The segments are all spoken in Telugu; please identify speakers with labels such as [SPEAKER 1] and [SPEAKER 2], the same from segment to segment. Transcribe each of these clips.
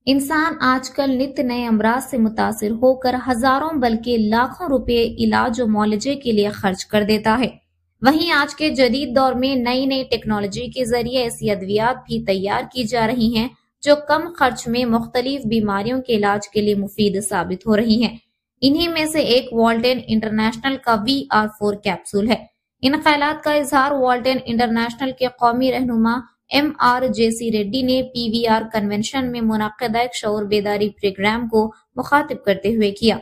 [SPEAKER 1] इंसान आजकल नित्य नए अमराज से मुतासिर होकर हजारों बल्कि लाखों रुपए इलाज और मुआलजे के लिए खर्च कर देता है। वहीं आज के जदीद दौर में नई नई टेक्नोलॉजी के जरिए ऐसी अद्वियात भी तैयार की जा रही हैं जो कम खर्च में मुख्तलिफ बीमारियों के इलाज के लिए मुफीद साबित हो रही हैं। इन्हीं में से एक वॉल्टेन इंटरनेशनल का VR4 कैप्सूल है। इन ख्यालात का इजहार वॉल्टेन इंटरनेशनल के कौमी रहनुमा MR.J.C. रेड्डी ने PVR कन्वेंशन में मुनक्किदा एक शऊर बेदारी प्रोग्राम को मुखातिब करते हुए किया।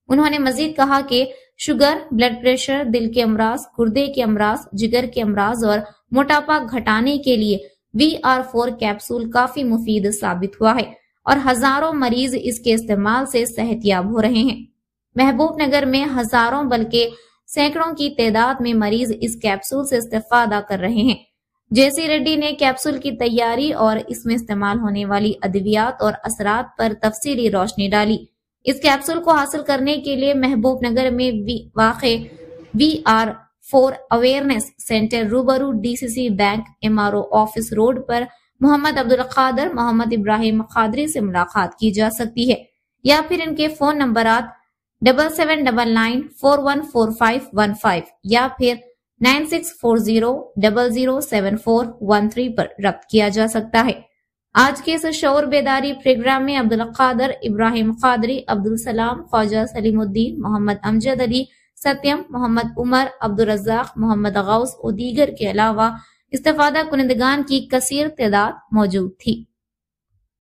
[SPEAKER 1] उन्होंने मजीद कहा कि शुगर, ब्लड प्रेशर, दिल के अमराज, गुर्दे के अमराज, जिगर के अमराज और मोटापा घटाने के लिए VR4 कैप्सूल काफी मुफीद साबित हुआ है और हजारों मरीज इसके इस्तेमाल से सेहतयाब हो रहे हैं। महबूब नगर में हजारों बल्कि सैकड़ों की तादाद में मरीज इस कैप्सूल से इस्तेफादा कर रहे हैं। जेसी रेड्डी ने कैप्सूल की तैयारी और इसमें इस्तेमाल होने वाली अद्वियात और असरात पर तफसीली रोशनी डाली। इस कैप्सूल को हासिल करने के लिए महबूब नगर में वाक़े VR4 अवेयरनेस सेंटर रूबरू DCC bank MRO office road पर मोहम्मद अब्दुल कादर, मोहम्मद इब्राहिम कादरी से मुलाकात की जा सकती है या फिर इनके फोन नंबरात 7799414515 या फिर 9640007413 पर रब्त किया जा सकता है। आज के इस शऊर बेदारी प्रोग्राम में अब्दुल कादर, इब्राहिम कादरी, अब्दुल सलाम, ख्वाजा सलीमुद्दीन, मोहम्मद अमजद अली, सत्यम, मोहम्मद उमर, अब्दुल रज़ाक, मोहम्मद गौस और दीगर के अलावा इस्तेफादा कुनिंदगान की कसीर तादाद मौजूद थी।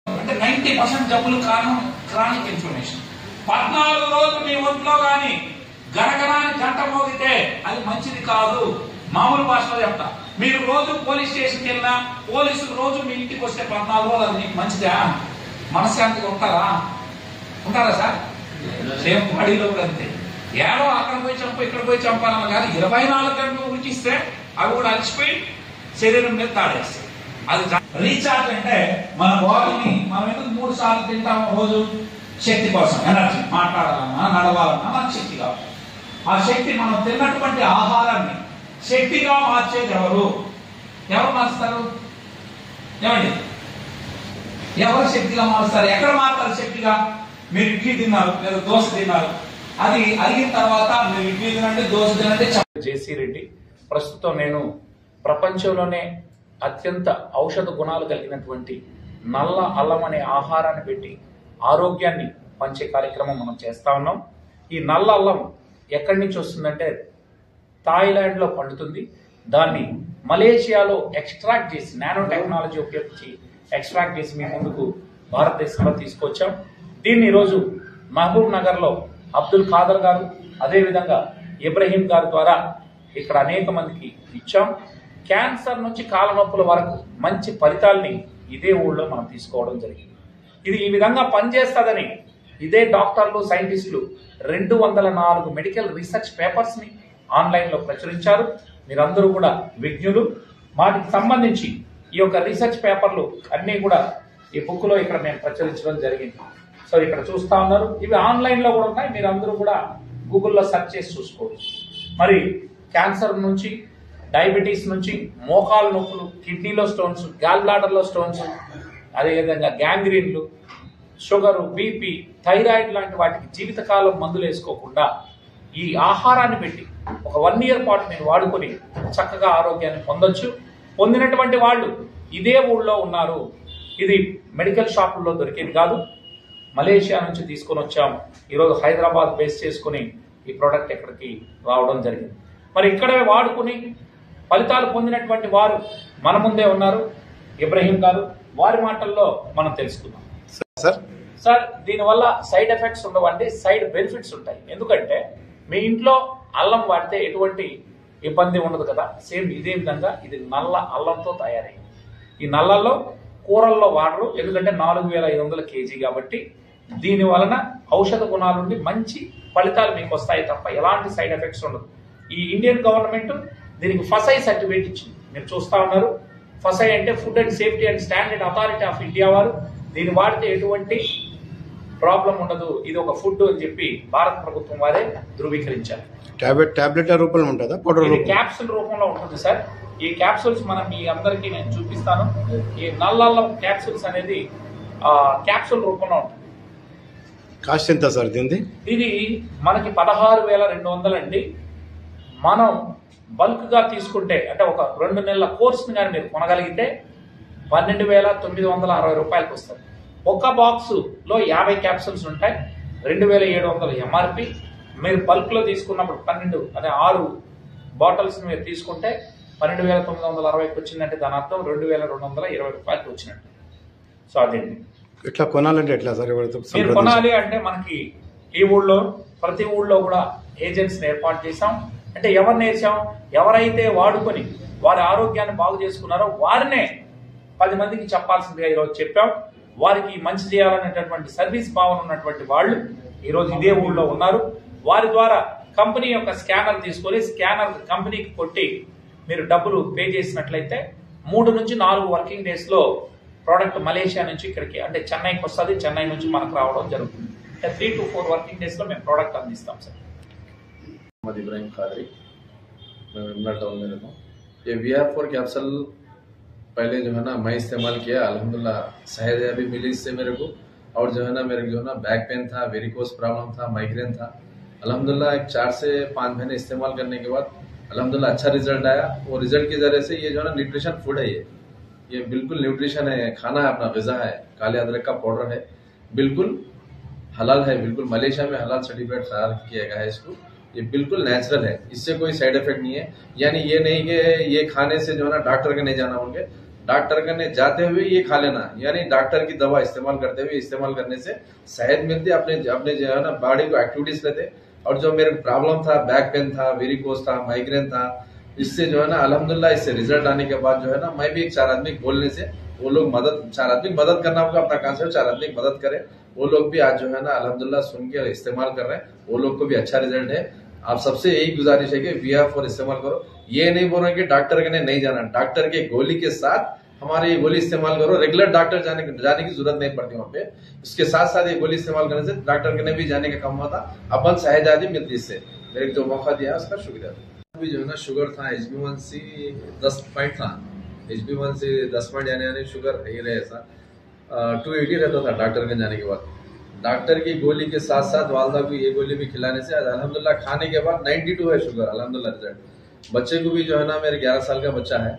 [SPEAKER 2] 90% जबुल क्रानिक इन्फॉर्मेशन 14 రోజులు మీ ఒంట్లో గాని గరగరాని గంట మోగితే అది మంచిది కాదు। మామూలు భాషలో చెప్తా, మీరు రోజు పోలీస్ స్టేషన్కి వెళ్ళినా పోలీసులు రోజు మీ ఇంటికి వస్తే 14 రోజులు అది మీకు మంచిదా? మనశ్శాంతిగా ఉంటారా సార్? సేమ్ బాడీలో కూడా అంతే। ఏడో అక్కడ పోయి చంపు ఇక్కడ పోయి చంపాలన్న కానీ 24 గంటలు ఉరికిస్తే అవి కూడా అలసిపోయి శరీరం మీద తాడేస్తాయి। అది రీఛార్జ్ అంటే మన బాడీని మనం ఎందుకు 3 సార్లు తింటాం రోజు? శక్తి కోసం, ఎనర్జీ, మాట్లాడాలన్నా నడవాలన్నా మనకు శక్తి కావాలి। ఆ శక్తి మనం తిన్నటువంటి ఆహారాన్ని శక్తిగా మార్చేది ఎవరు మారుస్తారు? ఏమండి, ఎవరు శక్తిగా మారుస్తారు? ఎక్కడ మారుతారు శక్తిగా? మీరు ఇడ్లీ తిన్నారు లేదా దోశ తిన్నారు, అది అయిన తర్వాత మీరు ఇడ్లీ తినండి, దోశ తినండి।
[SPEAKER 3] జేసీ రెడ్డి ప్రస్తుతం నేను ప్రపంచంలోనే అత్యంత ఔషధ గుణాలు కలిగినటువంటి నల్ల అల్లం అనే ఆహారాన్ని పెట్టి ఆరోగ్యాన్ని పంచే కార్యక్రమం మనం చేస్తా ఉన్నాం। ఈ నల్ల అల్లం ఎక్కడి నుంచి వస్తుందంటే థాయిలాండ్లో పండుతుంది। దాన్ని మలేషియాలో ఎక్స్ట్రాక్ట్ చేసి నానో టెక్నాలజీ ఉపయోగించి ఎక్స్ట్రాక్ట్ చేసి మీ ముందుకు భారతదేశంలో తీసుకొచ్చాం। దీన్ని ఈరోజు మహబూబ్ నగర్లో అబ్దుల్ ఖాదర్ గారు, అదేవిధంగా ఇబ్రహీం గారి ద్వారా ఇక్కడ అనేక మందికి ఇచ్చాం। క్యాన్సర్ నుంచి కాళ్ళనొప్పుల వరకు మంచి ఫలితాల్ని ఇదే ఊళ్ళో మనం తీసుకోవడం జరిగింది। ఇది ఈ విధంగా పనిచేస్తుందని ఇదే డాక్టర్లు, సైంటిస్టులు 204 మెడికల్ రీసెర్చ్ పేపర్స్ ని ఆన్లైన్ లో ప్రచురించారు। మీరందరూ కూడా విజ్ఞులు। వాటికి సంబంధించి ఈ యొక్క రీసెర్చ్ పేపర్లు అన్ని కూడా ఈ బుక్ లో ఇక్కడ మేము ప్రచురించడం జరిగింది। సో ఇక్కడ చూస్తా ఉన్నారు, ఇవి ఆన్లైన్ లో కూడా ఉన్నాయి, మీరందరూ కూడా గూగుల్లో సెర్చ్ చేసి చూసుకోవచ్చు। మరి క్యాన్సర్ నుంచి, డయాబెటీస్ నుంచి, మోకాల నొప్పులు, కిడ్నీలో స్టోన్స్, గాల్ బ్లాడర్ లో స్టోన్స్, అదేవిధంగా గ్యాంగ్రీన్లు, షుగరు, బీపీ, థైరాయిడ్ లాంటి వాటికి జీవితకాలం మందులు వేసుకోకుండా ఈ ఆహారాన్ని పెట్టి ఒక 1 ఇయర్ పాటు మీరు వాడుకొని చక్కగా ఆరోగ్యాన్ని పొందొచ్చు। పొందినటువంటి వాళ్ళు ఇదే ఊళ్ళో ఉన్నారు। ఇది మెడికల్ షాపుల్లో దొరికేది కాదు, మలేషియా నుంచి తీసుకొని వచ్చాం। ఈరోజు హైదరాబాద్ బేస్ చేసుకుని ఈ ప్రోడక్ట్ ఇక్కడికి రావడం జరిగింది। మరి ఇక్కడే వాడుకుని ఫలితాలు పొందినటువంటి వారు మన ముందే ఉన్నారు, ఇబ్రహీం గారు, వారి మాటల్లో మనం తెలుసుకుందాం। సార్, దీనివల్ల సైడ్ ఎఫెక్ట్స్ ఉండవండి, సైడ్ బెనిఫిట్స్ ఉంటాయి। ఎందుకంటే మీ ఇంట్లో అల్లం వాడితే ఎటువంటి ఇబ్బంది ఉండదు కదా। సేమ్ ఇదే విధంగా ఇది నల్ల అల్లంతో తయారైంది। ఈ నల్లల్లో కూరల్లో వాడరు, ఎందుకంటే 4500 కేజీ కాబట్టి దీని వలన ఔషధ గుణాలుండి మంచి ఫలితాలు మీకు వస్తాయి తప్ప ఎలాంటి సైడ్ ఎఫెక్ట్స్ ఉండదు। ఈ ఇండియన్ గవర్నమెంట్ దీనికి ఫసై సర్టిఫికేట్ ఇచ్చింది, మీరు చూస్తా ఉన్నారు। ఫసై అంటే food and safety and standard authority of India వారు దీన్ని వాడితే ఎటువంటి ప్రాబ్లం ఉండదు, ఇది ఒక ఫుడ్ అని చెప్పి భారత ప్రభుత్వం వారే ధృవీకరించారు।
[SPEAKER 4] టాబ్లెట్ రూపంలో ఉంటుందా, పౌడర్
[SPEAKER 3] ఇది క్యాప్సూల్ రూపంలో ఉంటుంది సార్। ఈ క్యాప్సూల్స్ మనం మీ అందరికీ నేను చూపిస్తాను। ఈ నల్ల అల్లం క్యాప్సూల్స్ అనేది క్యాప్సూల్ రూపంలో ఉంటుంది.
[SPEAKER 4] కాస్ట్ ఎంత సార్ దీనిది?
[SPEAKER 3] ఇది మనకి 16,200 అండి. మనం బల్క్గా తీసుకుంటే అంటే ఒక 2 నెలల కోర్సుని కానీ మీరు కొనగలిగితే 12,960 రూపాయలకు వస్తుంది. ఒక బాక్సులో 50 క్యాప్సూల్స్ ఉంటాయి. 2,700 ఎంఆర్పి. మీరు బల్క్లో తీసుకున్నప్పుడు 6 బాటిల్స్ మీరు తీసుకుంటే 12,960కి వచ్చిందంటే దాని అర్థం 2,220 రూపాయలకి వచ్చినట్టు. సో అదేంటి
[SPEAKER 4] ఎట్లా కొనాలంటే ఎట్లా సార్?
[SPEAKER 3] మీరు కొనాలి అంటే మనకి ఈ ఊళ్ళో ప్రతి ఊళ్ళో కూడా ఏజెంట్స్ని ఏర్పాటు చేశాం. అంటే ఎవరిని వేసాం? ఎవరైతే వాడుకొని వారి ఆరోగ్యాన్ని బాగు చేసుకున్నారో వారినే 10 మందికి చెప్పాల్సిందిగా ఈరోజు చెప్పాం. వారికి మంచి చేయాలనేటటువంటి సర్వీస్ భావన ఉన్నటువంటి వాళ్ళు ఈరోజు ఇదే ఊళ్ళో ఉన్నారు. వారి ద్వారా కంపెనీ యొక్క స్కానర్ తీసుకొని స్కానర్ కంపెనీకి కొట్టి మీరు డబ్బులు పే చేసినట్లయితే 3 నుంచి 4 వర్కింగ్ డేస్లో ప్రోడక్ట్ మలేషియా నుంచి ఇక్కడికి అంటే చెన్నైకి వస్తుంది. చెన్నై నుంచి మనకు రావడం జరుగుతుంది. అంటే 3 to 4 వర్కింగ్ డేస్లో మేము ప్రోడక్ట్ అందిస్తాం సార్.
[SPEAKER 5] मोहम्मद इब्राहिम खादरी, मैं विमला टाउन में रहता हूँ। ये VR4 कैप्सूल पहले जो है ना मैं इस्तेमाल किया, अल्हम्दुलिल्लाह सेहत भी मिली इससे मेरे को। और जो है ना मेरे जो है ना बैक पेन था, वेरिकोस प्रॉब्लम था, माइग्रेन था। अल्हम्दुलिल्लाह 4 से 5 महीने इस्तेमाल करने के बाद अल्हम्दुलिल्लाह अच्छा रिजल्ट आया। और रिजल्ट की जरिए से ये जो है ना न्यूट्रिशन फूड है, ये बिल्कुल न्यूट्रिशन है, खाना है, अपना ग़िज़ा है। काले अदरक का पाउडर है, बिल्कुल हलाल है, बिल्कुल मलेशिया में हलाल सर्टिफिकेट तैयार किया गया है इसको। ये बिल्कुल नेचुरल है, इससे कोई साइड इफेक्ट नहीं है। यानी ये नहीं कि ये खाने से जो है ना डॉक्टर के नहीं जाना होंगे, डॉक्टर के जाते हुए ये खा लेना, यानी डॉक्टर की दवा इस्तेमाल करते हुए इस्तेमाल करने से सेहत मिलती, अपने अपने जो है ना बॉडी को एक्टिविटीज लेते। और जो मेरे प्रॉब्लम था, बैक पेन था, वेरिकोस था, माइग्रेन था, इससे जो है ना अल्हम्दुलिल्लाह इससे रिजल्ट आने के बाद जो है ना मैं भी 4 आदमी बोलने से वो लोग 4 आदमी मदद करना होगा, अपना कांसेप्ट 4 आदमी मदद करे, वो लोग भी आज जो है ना अल्हम्दुलिल्लाह सुन के इस्तेमाल कर रहे हैं, वो लोग को भी अच्छा रिजल्ट है। आप सबसे यही गुजारिश है कि VR4 इस्तेमाल करो। ये नहीं बोल रहे कि डॉक्टर के नहीं जाना, डॉक्टर के गोली के साथ हमारे ये गोली इस्तेमाल करो। रेगुलर डॉक्टर जाने की जरूरत नहीं पड़ती वहाँ पे। इसके साथ साथ ये गोली इस्तेमाल करने से डॉक्टर के भी जाने का कम होता, अपन सहजादी मिलती इससे। मेरे जो मौका दिया उसका शुक्रिया। अभी जो है ना शुगर था, HB1C 10 पॉइंट था, HB1C 10 पॉइंट यानी शुगर ही रहे ऐसा 280 रहता था डॉक्टर के जाने के बाद। डॉक्टर की गोली के साथ साथ वालदा को ये गोली भी खिलाने से अल्हम्दुलिल्लाह खाने के बाद 92 है शुगर, अल्हम्दुलिल्लाह रिजल्ट। बच्चे को भी जो है ना मेरे 11 साल का बच्चा है,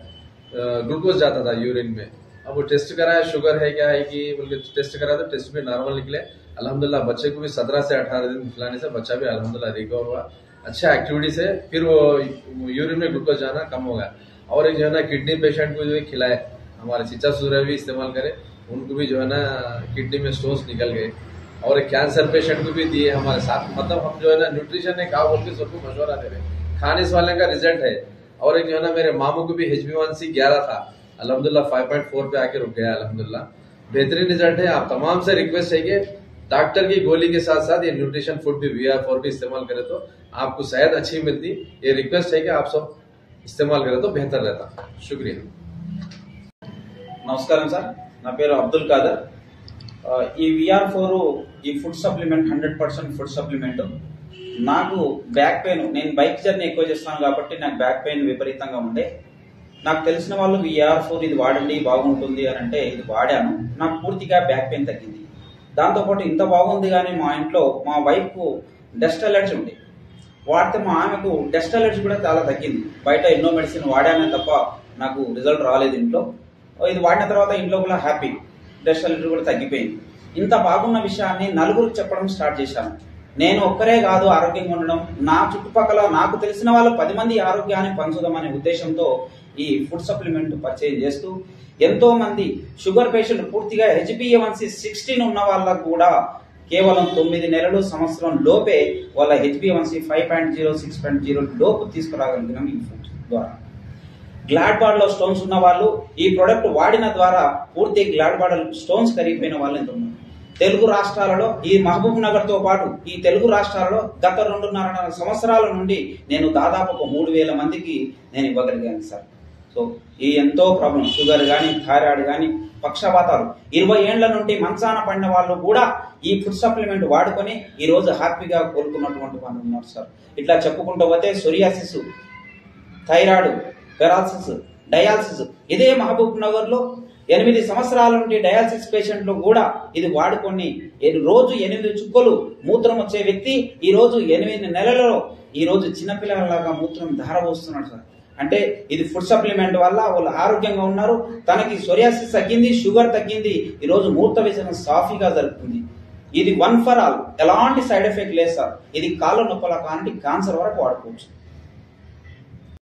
[SPEAKER 5] ग्लूकोज जाता था यूरिन में, अब वो टेस्ट कराया शुगर है क्या है कि बोल के टेस्ट कराया तो टेस्ट में नॉर्मल निकले। अल्हम्दुलिल्लाह बच्चे को भी 17 से 18 दिन खिलाने से बच्चा भी अल्हम्दुलिल्लाह रिकवर हुआ, अच्छा एक्टिविटी से फिर वो यूरिन में ग्लूकोज जाना कम हो गया। और एक जो है ना किडनी पेशेंट को जो है खिलाए, हमारे चीचा सूर्य भी इस्तेमाल करे, उनको भी जो है ना किडनी में स्टोन्स निकल गए। और एक कैंसर पेशेंट को भी दिए हमारे साथ, मतलब हम जो है ना न्यूट्रिशन है कहा बोल के सबको मशवरा दे रहे, खाने से वाले का रिजल्ट है। और एक जो है ना मेरे मामू को भी HB1C 11 था, अल्हम्दुलिल्लाह 5.4 पे आके रुक गया, अल्हम्दुलिल्लाह बेहतरीन रिजल्ट है। आप तमाम से रिक्वेस्ट है कि डॉक्टर की गोली के साथ साथ ये न्यूट्रिशन फूड भी VR4 भी इस्तेमाल करें तो आपको सेहत अच्छी मिलती। ये रिक्वेस्ट है कि आप सब इस्तेमाल करें तो बेहतर रहता। शुक्रिया।
[SPEAKER 6] నమస్కారం సార్, నా పేరు అబ్దుల్ ఖాదర్। ఈ VR4 ఈ ఫుడ్ సప్లిమెంట్ 100% ఫుడ్ సప్లిమెంట్। నాకు బ్యాక్ పెయిన్, నేను బైక్ జర్నీ ఎక్కువ చేస్తాను కాబట్టి నాకు బ్యాక్ పెయిన్ విపరీతంగా ఉండే, నాకు తెలిసిన వాళ్ళు VR4 ఇది వాడండి బాగుంటుంది అని అంటే ఇది వాడాను, నాకు పూర్తిగా బ్యాక్ పెయిన్ తగ్గింది। దాంతోపాటు ఇంత బాగుంది కానీ మా ఇంట్లో మా వైఫ్కు డస్ట్ అలర్జీ ఉంది, వాడితే మా ఆమెకు డస్ట్ అలర్జీ కూడా చాలా తగ్గింది। బయట ఎన్నో మెడిసిన్ వాడానే తప్ప నాకు రిజల్ట్ రాలేదు ఇంట్లో। ఇది వాడిన తర్వాత ఇంట్లో కూడా హ్యాపీ, డస్ట్ అలర్జీ కూడా తగ్గిపోయింది। ఇంత బాగున్న విషయాన్ని నలుగురికి చెప్పడం స్టార్ట్ చేశాను। నేను ఒక్కరే కాదు ఆరోగ్యంగా ఉండడం, నా చుట్టుపక్కల నాకు తెలిసిన వాళ్ళు 10 మంది ఆరోగ్యాన్ని పంచుదామనే ఉద్దేశంతో ఈ ఫుడ్ సప్లిమెంట్ పరిచయం చేస్తూ ఎంతో మంది షుగర్ పేషెంట్ పూర్తిగా HbA1c 16 ఉన్న వాళ్ళకు కూడా కేవలం 9 నెలలు సంవత్సరం లోపే వాళ్ళ HbA1c 5.0 6.0 లోపు తీసుకురాగలిగినాం ఈ ఫుడ్ ద్వారా। గ్లాడ్ బాడీలో స్టోన్స్ ఉన్న వాళ్ళు ఈ ప్రొడక్ట్ వాడిన ద్వారా పూర్తి గ్లాడ్ బాడీ స్టోన్స్ కరిగిపోయిన వాళ్ళు ఎంత ఉన్నారు। తెలుగు రాష్ట్రాలలో ఈ మహబూబ్ నగర్ తో పాటు ఈ తెలుగు రాష్ట్రాలలో గత 2.5 సంవత్సరాల నుండి నేను దాదాపు 3000 మందికి నేను ఇవ్వగలిగాను సార్। సో ఈ ఎంతో ప్రాబ్లం, షుగర్ కానీ థైరాయిడ్ కానీ పక్షవాతాలు 20 ఏళ్ల నుండి మంచాన పడిన వాళ్ళు కూడా ఈ ఫుడ్ సప్లిమెంట్ వాడుకొని ఈ రోజు హ్యాపీగా కోలుకున్నటువంటి వాళ్ళు ఉన్నారు సార్। ఇట్లా చెప్పుకుంటూ పోతే సోరియాసిస్, థైరాయిడ్, పెరాలసిస్, డయాలసిస్ ఇదే మహబూబ్ నగర్ లో 8 సంవత్సరాల నుండి డయాలసిస్ పేషెంట్లు కూడా ఇది వాడుకొని రోజు 8 చుక్కలు మూత్రం వచ్చే వ్యక్తి ఈ రోజు 8 నెలలలో ఈ రోజు చిన్నపిల్లలలాగా మూత్రం ధారపోస్తున్నాడు సార్. అంటే ఇది ఫుడ్ సప్లిమెంట్ వల్ల వాళ్ళు ఆరోగ్యంగా ఉన్నారు. తనకి సోరియాసిస్ తగ్గింది, షుగర్ తగ్గింది, ఈ రోజు మూత్ర విసర్జన సాఫీగా జరుగుతుంది. ఇది వన్ ఫర్ ఆల్, ఎలాంటి సైడ్ ఎఫెక్ట్ లేదు సార్. ఇది కాళ్ళ నొప్పుల కాంటి క్యాన్సర్ వరకు వాడుకోవచ్చు.